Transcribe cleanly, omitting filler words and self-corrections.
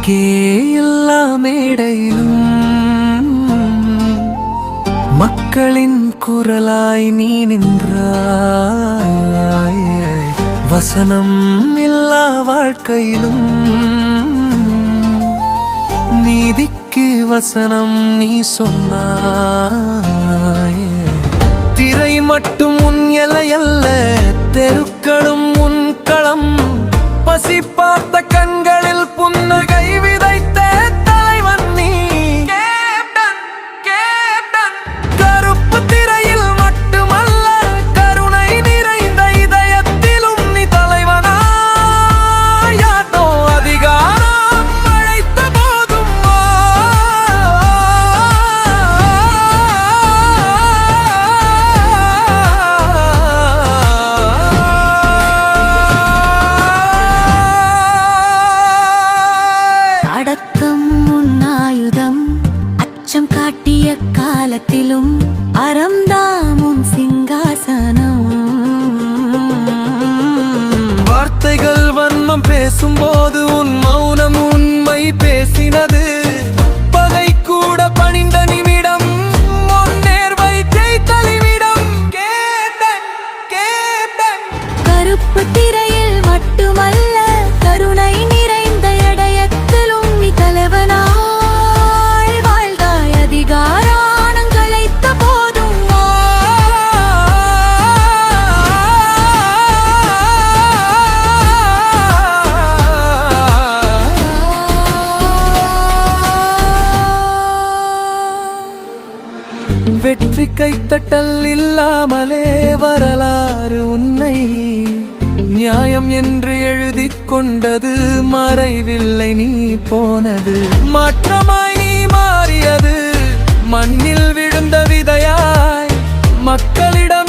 உனக்கே எல்லா மேடையிலும் மக்களின் குரலாய் நீ நின்றாய். வசனம் இல்லா வாழ்க்கையிலும் நீதிக்கு வசனம் நீ சொன்னாய். திரை மட்டும் உன் எல்லையல்ல, தெருக்களும் உன் களம். பசி பார்த்த கண்களில் புன்னகை விதைத்த தலைவன் நீ. கருப்பு திரையில் மட்டுமல்ல, கருணை நிறைந்த இதயத்திலும் நீ தலைவனாயாட்டோ. அதிகாரம் அழைத்த போதும் அடக்கம் உன் ஆயுதம், அச்சம் காட்டிய காலத்திலும் அறம்தாம் உன் சிங்காசனம். வார்த்தைகள் வன்மம் பேசும்போது உன் மௌனம் உண்மை பேசினது. பகை கூட பணிந்த நிமிடம், உன் நேர்வை ஜெயித்த நிமிடம். கருப்பு திரையில் மட்டுமல்ல, கருணை நிறைந்த இதயத்திலும் நீ தலைவனாய் வாழ்ந்தாய். அதிகாரம் களைத்த போதும் வெற்றி கைத்தட்டல் இல்லாமலே வரலாறு உன்னை நியாயம் என்று எழுதிக் கொண்டது. மறைவில்லை நீ போனது, மாற்றமாய் நீ மாறியது. மண்ணில் விழுந்த விதையாய் மக்களிடம்